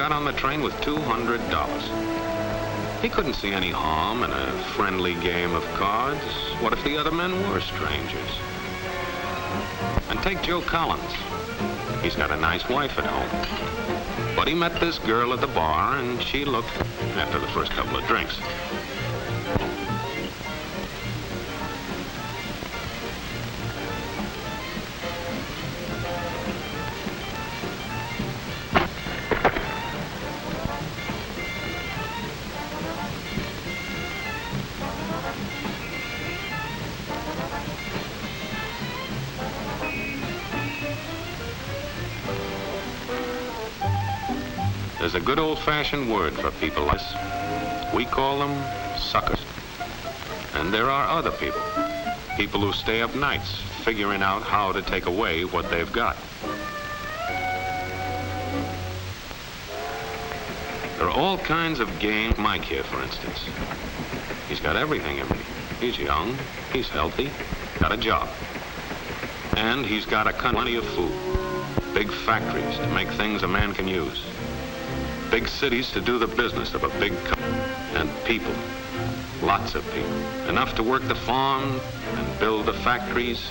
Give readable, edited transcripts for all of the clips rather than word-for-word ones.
got on the train with $200. He couldn't see any harm in a friendly game of cards. What if the other men were strangers? And take Joe Collins. He's got a nice wife at home. But he met this girl at the bar, and she looked after the first couple of drinks. There's a good old-fashioned word for people like this. We call them suckers. And there are other people. People who stay up nights figuring out how to take away what they've got. There are all kinds of games. Mike here, for instance. He's got everything in me. He's young, he's healthy, got a job. And he's got plenty of food. Big factories to make things a man can use. Big cities to do the business of a big company. And people, lots of people. Enough to work the farm and build the factories,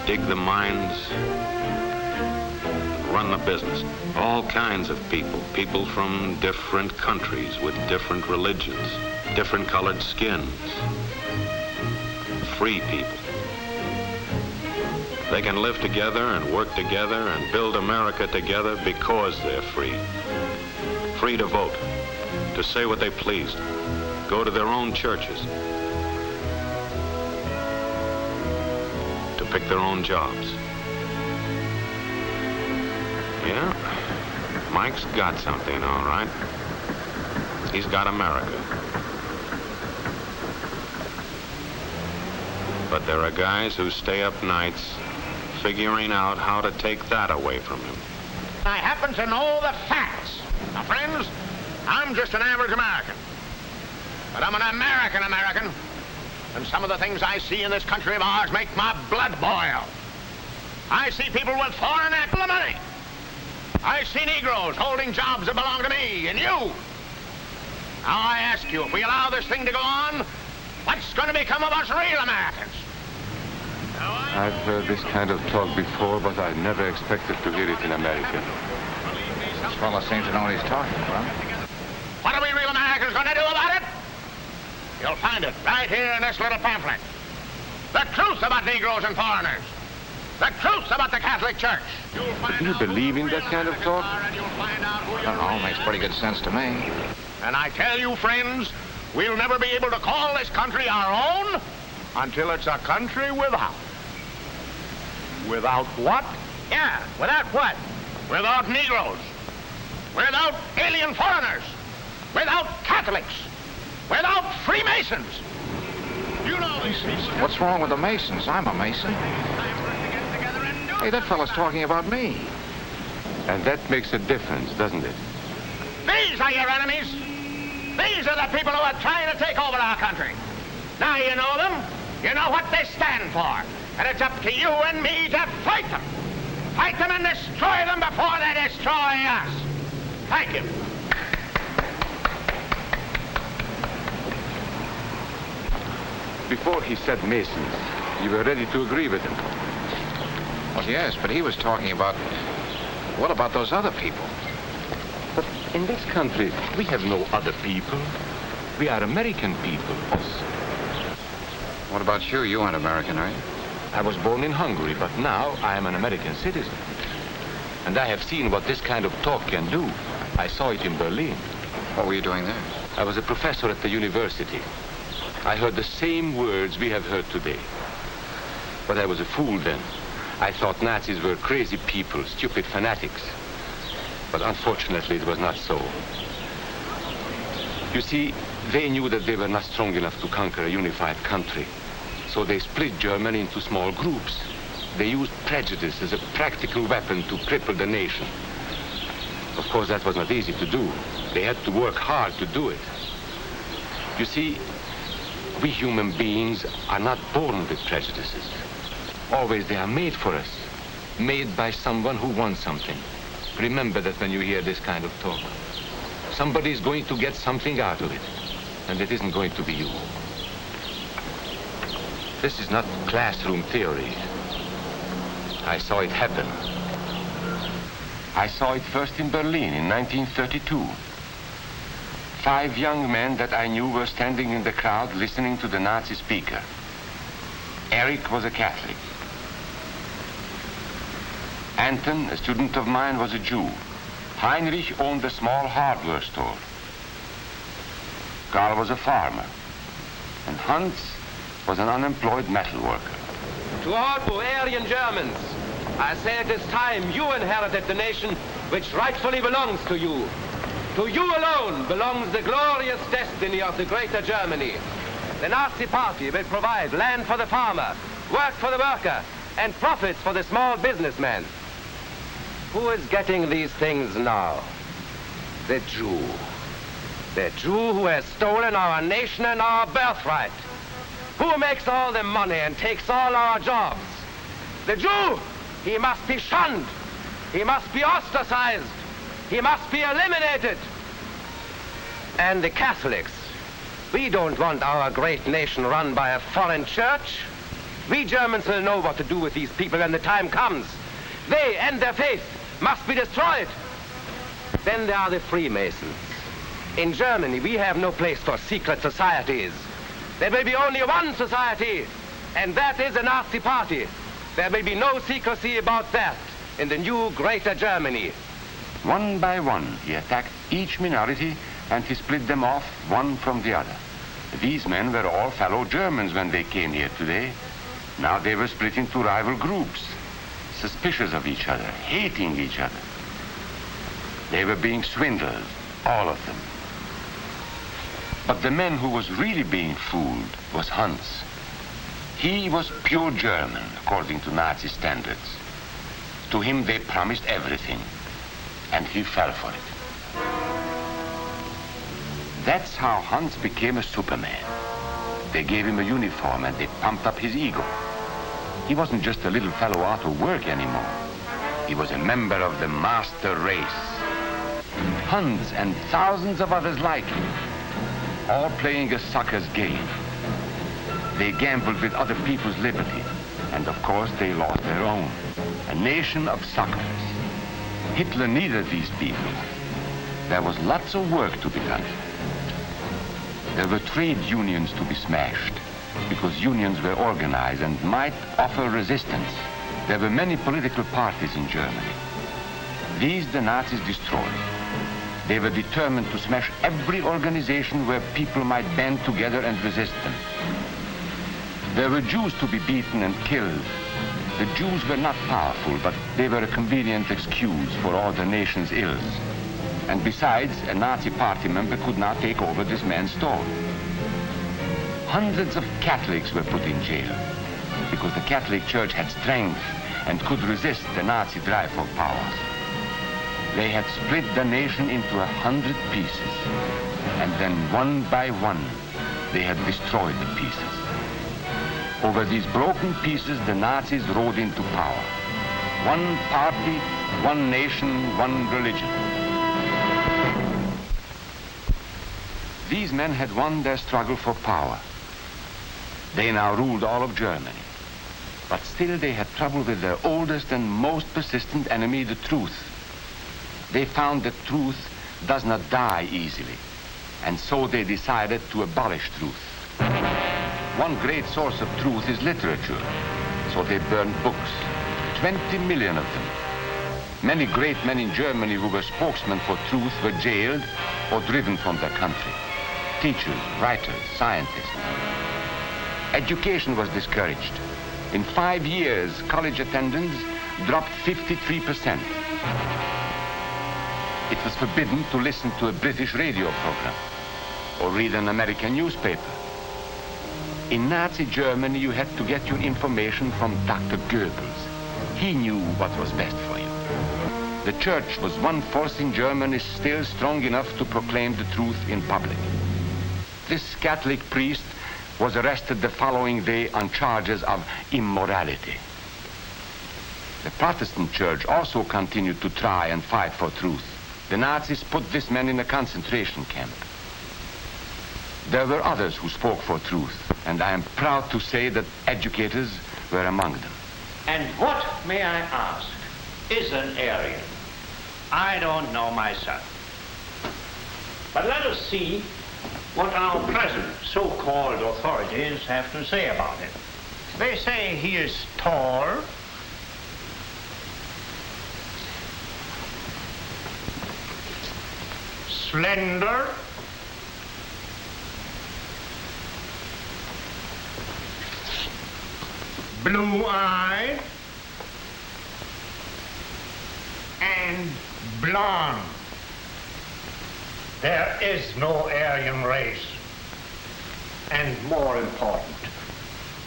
dig the mines, and run the business. All kinds of people. People from different countries with different religions, different colored skins. Free people. They can live together and work together and build America together because they're free. Free to vote, to say what they please, go to their own churches, to pick their own jobs. Yeah, Mike's got something, all right. He's got America. But there are guys who stay up nights figuring out how to take that away from him. I happen to know the facts. Now, friends, I'm just an average American. But I'm an American. And some of the things I see in this country of ours make my blood boil. I see people with foreign money. I see Negroes holding jobs that belong to me and you. Now, I ask you, if we allow this thing to go on, what's going to become of us real Americans? I've heard this kind of talk before, but I never expected to hear it in America. This fellow seems to know what he's talking about. What are we real Americans going to do about it? You'll find it right here in this little pamphlet. The truth about Negroes and foreigners. The truth about the Catholic Church. Do you believe in that kind of talk? I don't know, makes pretty good sense to me. And I tell you, friends, we'll never be able to call this country our own until it's a country without. Without what? Yeah, without what? Without Negroes. Without alien foreigners. Without Catholics. Without Freemasons. You know these people. What's wrong with the Masons? I'm a Mason. Hey, that fellow's talking about me. And that makes a difference, doesn't it? These are your enemies. These are the people who are trying to take over our country. Now you know them. You know what they stand for. And it's up to you and me to fight them. Fight them and destroy them before they destroy us. Thank you. Before he said Masons, you were ready to agree with him. Well, yes, but he was talking about... What about those other people? But in this country, we have no other people. We are American people. What about you? You aren't American, are you? I was born in Hungary, but now I am an American citizen. And I have seen what this kind of talk can do. I saw it in Berlin. What were you doing there? I was a professor at the university. I heard the same words we have heard today. But I was a fool then. I thought Nazis were crazy people, stupid fanatics. But unfortunately, it was not so. You see, they knew that they were not strong enough to conquer a unified country. So they split Germany into small groups. They used prejudice as a practical weapon to cripple the nation. Of course, that was not easy to do. They had to work hard to do it. You see, we human beings are not born with prejudices. Always they are made for us, made by someone who wants something. Remember that when you hear this kind of talk. Somebody's going to get something out of it, and it isn't going to be you. This is not classroom theory. I saw it happen. I saw it first in Berlin in 1932. 5 young men that I knew were standing in the crowd listening to the Nazi speaker. Eric was a Catholic. Anton, a student of mine, was a Jew. Heinrich owned a small hardware store. Karl was a farmer. And Hans was an unemployed metal worker. To all Bavarian Germans, I say it is time you inherited the nation which rightfully belongs to you. To you alone belongs the glorious destiny of the Greater Germany. The Nazi Party will provide land for the farmer, work for the worker, and profits for the small businessman. Who is getting these things now? The Jew. The Jew who has stolen our nation and our birthright. Who makes all the money and takes all our jobs? The Jew! He must be shunned. He must be ostracized. He must be eliminated. And the Catholics. We don't want our great nation run by a foreign church. We Germans will know what to do with these people when the time comes. They and their faith must be destroyed. Then there are the Freemasons. In Germany, we have no place for secret societies. There will be only one society, and that is the Nazi Party. There will be no secrecy about that in the new Greater Germany. One by one, he attacked each minority and he split them off one from the other. These men were all fellow Germans when they came here today. Now they were split into rival groups, suspicious of each other, hating each other. They were being swindled, all of them. But the man who was really being fooled was Hans. He was pure German, according to Nazi standards. To him they promised everything, and he fell for it. That's how Hans became a Superman. They gave him a uniform and they pumped up his ego. He wasn't just a little fellow out of work anymore. He was a member of the master race. Hans and thousands of others like him, all playing a sucker's game. They gambled with other people's liberty, and of course they lost their own. A nation of suckers. Hitler needed these people. There was lots of work to be done. There were trade unions to be smashed, because unions were organized and might offer resistance. There were many political parties in Germany. These the Nazis destroyed. They were determined to smash every organization where people might band together and resist them. There were Jews to be beaten and killed. The Jews were not powerful, but they were a convenient excuse for all the nation's ills. And besides, a Nazi party member could not take over this man's store. Hundreds of Catholics were put in jail because the Catholic Church had strength and could resist the Nazi drive for power. They had split the nation into 100 pieces, and then one by one, they had destroyed the pieces. Over these broken pieces, the Nazis rode into power. One party, one nation, one religion. These men had won their struggle for power. They now ruled all of Germany. But still they had trouble with their oldest and most persistent enemy, the truth. They found that truth does not die easily, and so they decided to abolish truth. One great source of truth is literature, so they burned books, 20 million of them. Many great men in Germany who were spokesmen for truth were jailed or driven from their country. Teachers, writers, scientists. Education was discouraged. In 5 years, college attendance dropped 53%. It was forbidden to listen to a British radio program or read an American newspaper. In Nazi Germany, you had to get your information from Dr. Goebbels. He knew what was best for you. The church was one force in Germany still strong enough to proclaim the truth in public. This Catholic priest was arrested the following day on charges of immorality. The Protestant church also continued to try and fight for truth. The Nazis put this man in a concentration camp. There were others who spoke for truth, and I am proud to say that educators were among them. And what, may I ask, is an Aryan? I don't know myself. But let us see what our present so-called authorities have to say about it. They say he is tall, slender, blue-eyed, and blonde. There is no Aryan race. And more important,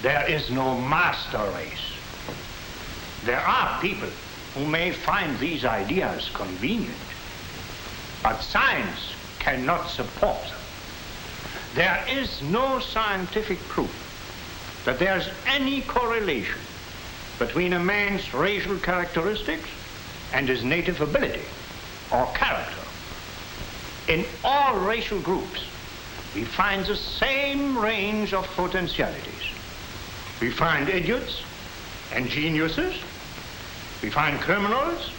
there is no master race. There are people who may find these ideas convenient, but science cannot support them. There is no scientific proof that there's any correlation between a man's racial characteristics and his native ability or character. In all racial groups, we find the same range of potentialities. We find idiots and geniuses. We find criminals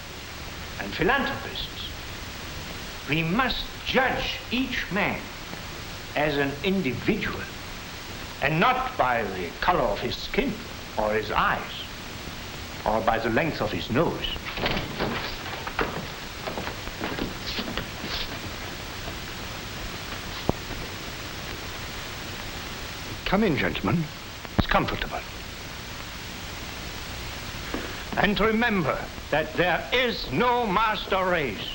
and philanthropists. We must judge each man as an individual and not by the color of his skin or his eyes or by the length of his nose. Come in, gentlemen. It's comfortable. And remember that there is no master race.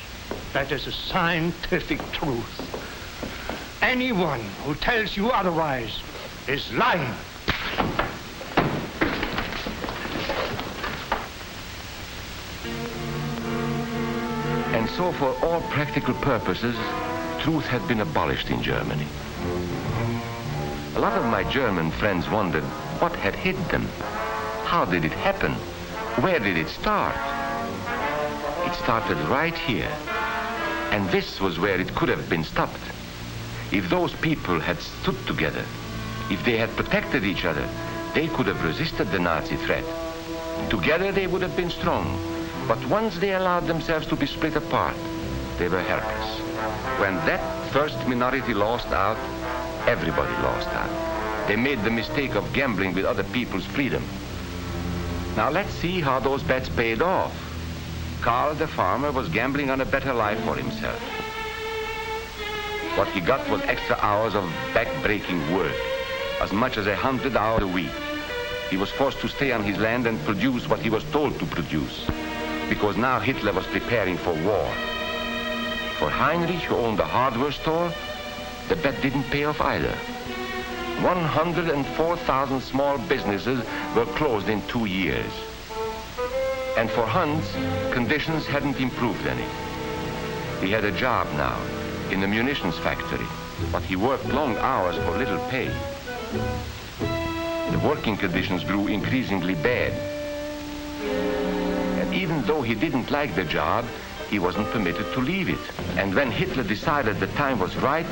That is a scientific truth. Anyone who tells you otherwise is lying. And so for all practical purposes, truth had been abolished in Germany. A lot of my German friends wondered what had hit them. How did it happen? Where did it start? It started right here. And this was where it could have been stopped. If those people had stood together, if they had protected each other, they could have resisted the Nazi threat. Together they would have been strong. But once they allowed themselves to be split apart, they were helpless. When that first minority lost out, everybody lost out. They made the mistake of gambling with other people's freedom. Now let's see how those bets paid off. Karl the farmer was gambling on a better life for himself. What he got was extra hours of back-breaking work, as much as 100 hours a week. He was forced to stay on his land and produce what he was told to produce, because now Hitler was preparing for war. For Heinrich, who owned a hardware store, the bet didn't pay off either. 104,000 small businesses were closed in 2 years. And for Hans, conditions hadn't improved any. He had a job now in the munitions factory, but he worked long hours for little pay. The working conditions grew increasingly bad. And even though he didn't like the job, he wasn't permitted to leave it. And when Hitler decided the time was right,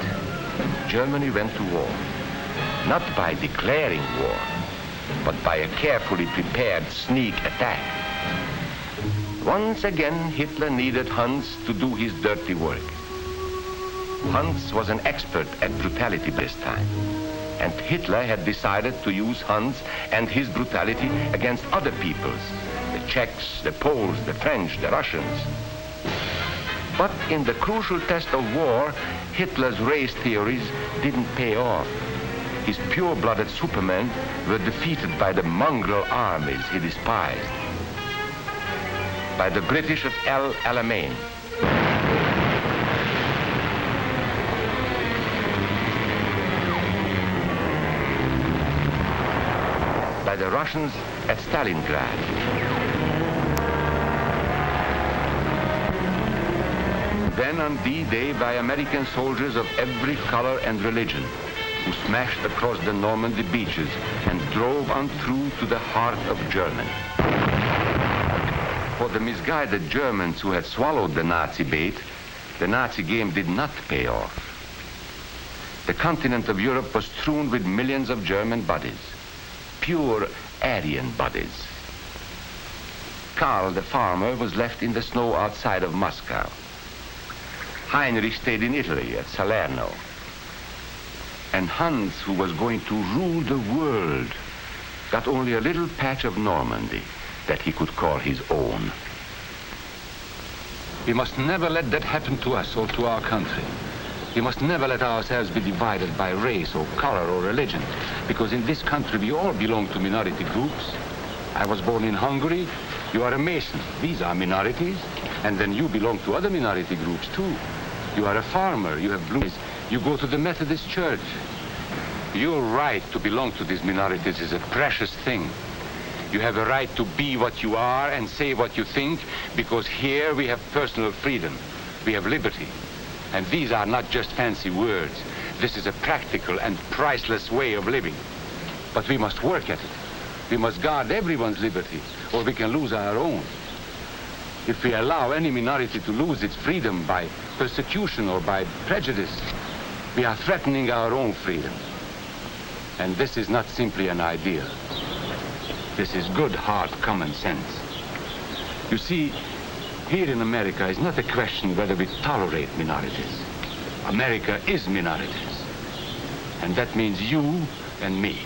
Germany went to war. Not by declaring war, but by a carefully prepared sneak attack. Once again, Hitler needed Hans to do his dirty work. Hans was an expert at brutality this time, and Hitler had decided to use Hans and his brutality against other peoples, the Czechs, the Poles, the French, the Russians. But in the crucial test of war, Hitler's race theories didn't pay off. His pure-blooded supermen were defeated by the mongrel armies he despised, by the British of El Alamein. By the Russians at Stalingrad. Then on D-Day by American soldiers of every color and religion, who smashed across the Normandy beaches and drove on through to the heart of Germany. For the misguided Germans who had swallowed the Nazi bait, the Nazi game did not pay off. The continent of Europe was strewn with millions of German bodies, pure Aryan bodies. Karl, the farmer, was left in the snow outside of Moscow. Heinrich stayed in Italy at Salerno. And Hans, who was going to rule the world, got only a little patch of Normandy that he could call his own. We must never let that happen to us or to our country. We must never let ourselves be divided by race or color or religion, because in this country we all belong to minority groups. I was born in Hungary. You are a Mason. These are minorities. And then you belong to other minority groups too. You are a farmer. You have blue eyes. You go to the Methodist Church. Your right to belong to these minorities is a precious thing. You have a right to be what you are and say what you think, because here we have personal freedom. We have liberty. And these are not just fancy words. This is a practical and priceless way of living. But we must work at it. We must guard everyone's liberty, or we can lose our own. If we allow any minority to lose its freedom by persecution or by prejudice, we are threatening our own freedom. And this is not simply an idea. This is good, hard common sense. You see, here in America is not a question whether we tolerate minorities. America is minorities. And that means you and me.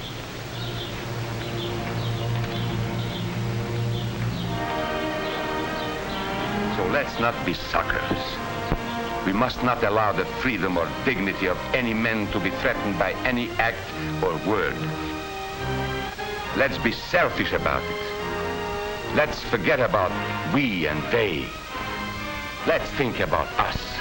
So let's not be suckers. We must not allow the freedom or dignity of any man to be threatened by any act or word. Let's be selfish about it. Let's forget about we and they. Let's think about us.